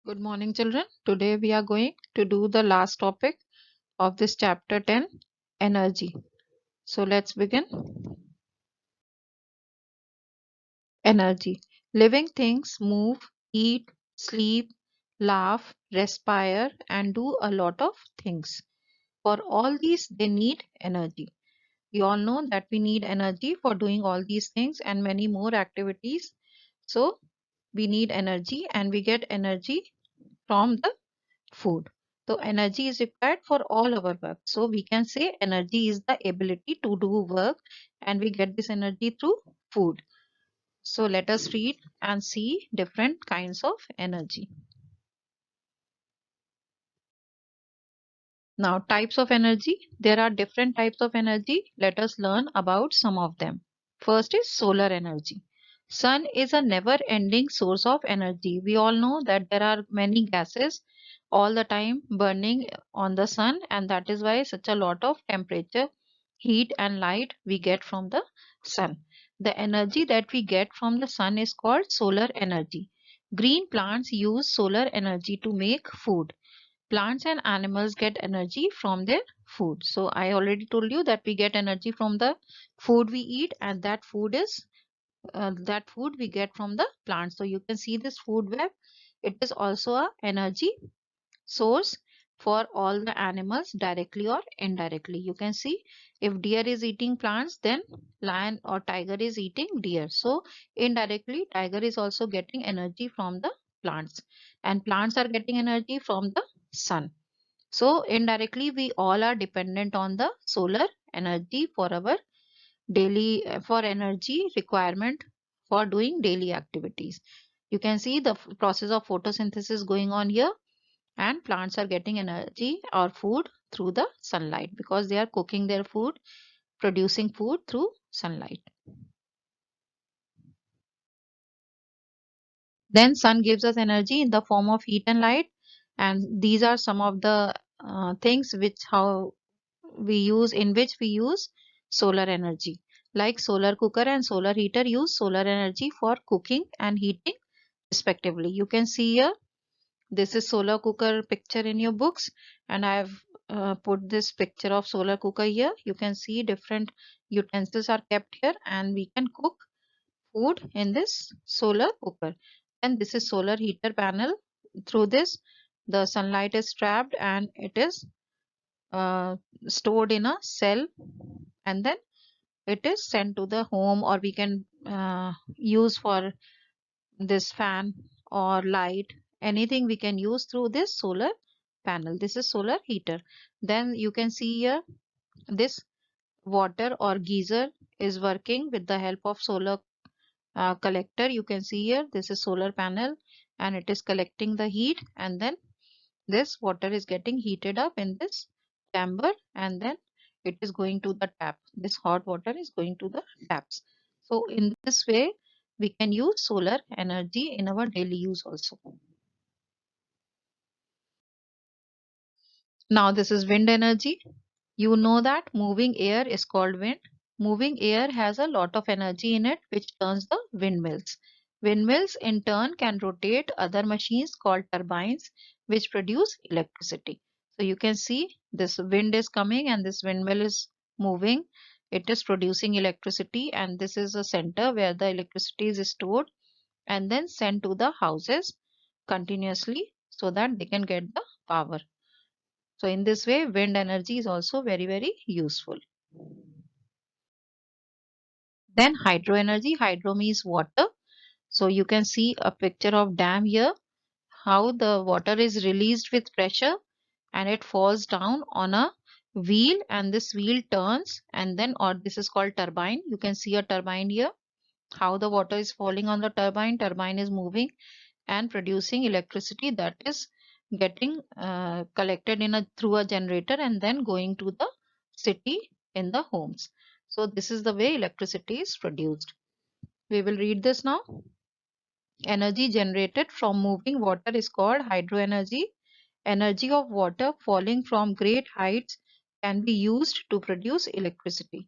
Good morning, children. Today we are going to do the last topic of this chapter 10, energy. So let's begin. Energy. Living things move, eat, sleep, laugh, respire, and do a lot of things. For all these, they need energy. We all know that we need energy for doing all these things and many more activities. So we need energy and we get energy from the food. So energy is required for all our work. So we can say energy is the ability to do work and we get this energy through food. So let us read and see different kinds of energy. Now types of energy. There are different types of energy. Let us learn about some of them. First is solar energy. Sun is a never ending source of energy. We all know that there are many gases all the time burning on the sun, and that is why such a lot of temperature, heat and light we get from the sun. The energy that we get from the sun is called solar energy. Green plants use solar energy to make food. Plants and animals get energy from their food. So I already told you that we get energy from the food we eat, and that food we get from the plants. So you can see this food web. It is also a energy source for all the animals directly or indirectly. You can see if deer is eating plants, then lion or tiger is eating deer. So indirectly, tiger is also getting energy from the plants, and plants are getting energy from the sun. So indirectly, we all are dependent on the solar energy for our daily for energy requirement for doing daily activities. You can see the process of photosynthesis going on here, and plants are getting energy or food through the sunlight because they are cooking their food, producing food through sunlight. Then sun gives us energy in the form of heat and light, and these are some of the things which how we use in which we use solar energy, like solar cooker and solar heater use solar energy for cooking and heating respectively. You can see here, this is solar cooker picture in your books, and I have put this picture of solar cooker here. You can see different utensils are kept here and we can cook food in this solar cooker. And this is solar heater panel. Through this, the sunlight is trapped and it is uh, stored in a cell, and then it is sent to the home, or we can use for this fan or light, anything we can use through this solar panel. This is solar heater. Then you can see here, this water or geyser is working with the help of solar collector. You can see here, this is solar panel and it is collecting the heat, and then this water is getting heated up in this chamber, and then it is going to the tap. This hot water is going to the taps. So in this way, we can use solar energy in our daily use also. Now this is wind energy. You know that moving air is called wind. Moving air has a lot of energy in it, which turns the windmills. Windmills in turn can rotate other machines called turbines, which produce electricity. So you can see this wind is coming and this windmill is moving. It is producing electricity, and this is a center where the electricity is stored and then sent to the houses continuously so that they can get the power. So in this way, wind energy is also very, very useful. Then hydro energy. Hydro means water. So you can see a picture of dam here, how the water is released with pressure and it falls down on a wheel, and this wheel turns, and then, or this is called turbine. You can see a turbine here, how the water is falling on the turbine. Turbine is moving and producing electricity that is getting collected in a through a generator and then going to the city in the homes. So this is the way electricity is produced. We will read this now. Energy generated from moving water is called hydroenergy. Energy of water falling from great heights can be used to produce electricity.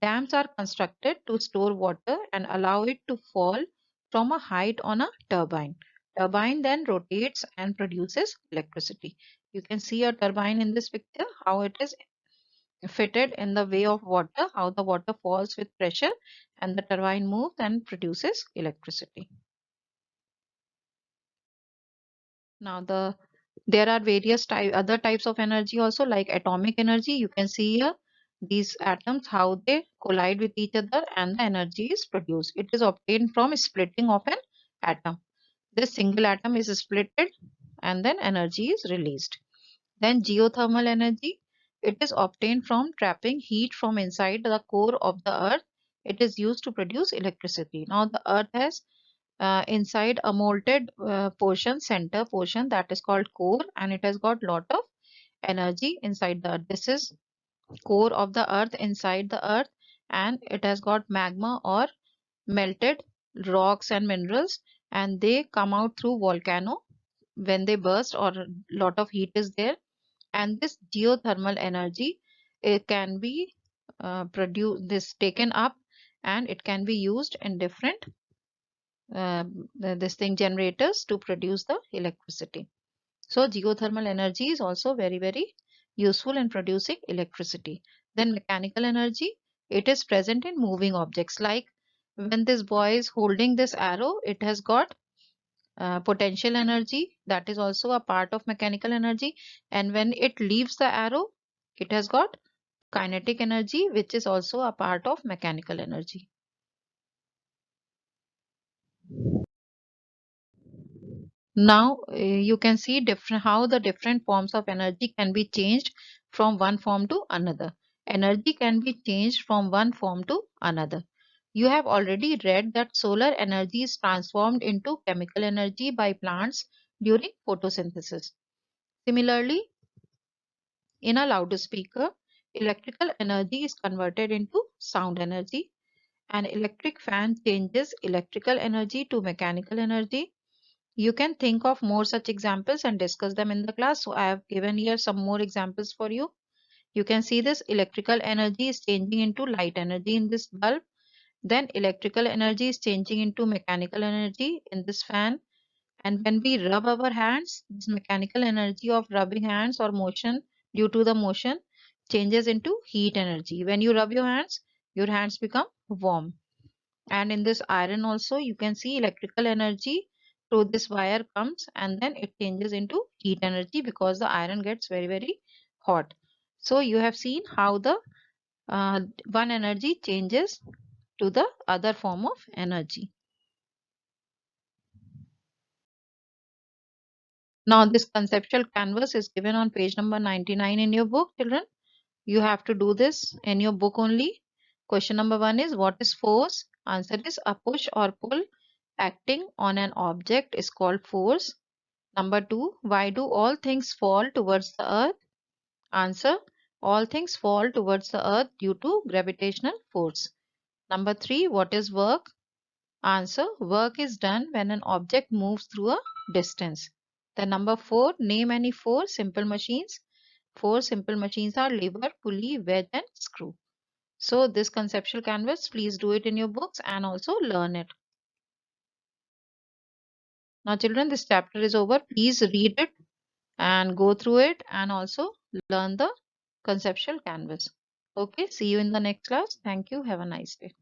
Dams are constructed to store water and allow it to fall from a height on a turbine. turbine then rotates and produces electricity. You can see a turbine in this picture, how it is fitted in the way of water, how the water falls with pressure and the turbine moves and produces electricity. Now there are various other types of energy also, like atomic energy. You can see here these atoms, how they collide with each other and the energy is produced. It is obtained from splitting of an atom. This single atom is splitted and then energy is released. Then geothermal energy, it is obtained from trapping heat from inside the core of the earth. It is used to produce electricity. Now the earth has inside a molted portion, center portion, that is called core, and it has got lot of energy inside the earth. This is core of the earth inside the earth, and it has got magma or melted rocks and minerals, and they come out through volcano when they burst or a lot of heat is there. And this geothermal energy, it can be produced, this taken up, and it can be used in different this thing generators to produce the electricity. So geothermal energy is also very useful in producing electricity. Then mechanical energy, it is present in moving objects, like when this boy is holding this arrow, it has got potential energy, that is also a part of mechanical energy, and when it leaves the arrow, it has got kinetic energy, which is also a part of mechanical energy. Now you can see different how the different forms of energy can be changed from one form to another. Energy can be changed from one form to another. You have already read that solar energy is transformed into chemical energy by plants during photosynthesis. Similarly, in a loudspeaker, electrical energy is converted into sound energy. An electric fan changes electrical energy to mechanical energy. You can think of more such examples and discuss them in the class. So I have given here some more examples for you. You can see this electrical energy is changing into light energy in this bulb. Then electrical energy is changing into mechanical energy in this fan. And when we rub our hands, this mechanical energy of rubbing hands or motion due to the motion changes into heat energy. When you rub your hands become warm. And in this iron also, you can see electrical energy through this wire comes and then it changes into heat energy because the iron gets very hot. So you have seen how the one energy changes to the other form of energy. Now this conceptual canvas is given on page number 99 in your book, children. You have to do this in your book only. Question number 1 is, what is force? Answer is, a push or pull acting on an object is called force. Number 2, why do all things fall towards the earth? Answer, all things fall towards the earth due to gravitational force. Number 3, what is work? Answer, work is done when an object moves through a distance. Then number 4, name any four simple machines. Four simple machines are lever, pulley, wedge and screw. So this conceptual canvas, please do it in your books and also learn it. Now children, this chapter is over. Please read it and go through it and also learn the conceptual canvas. Okay, see you in the next class. Thank you. Have a nice day.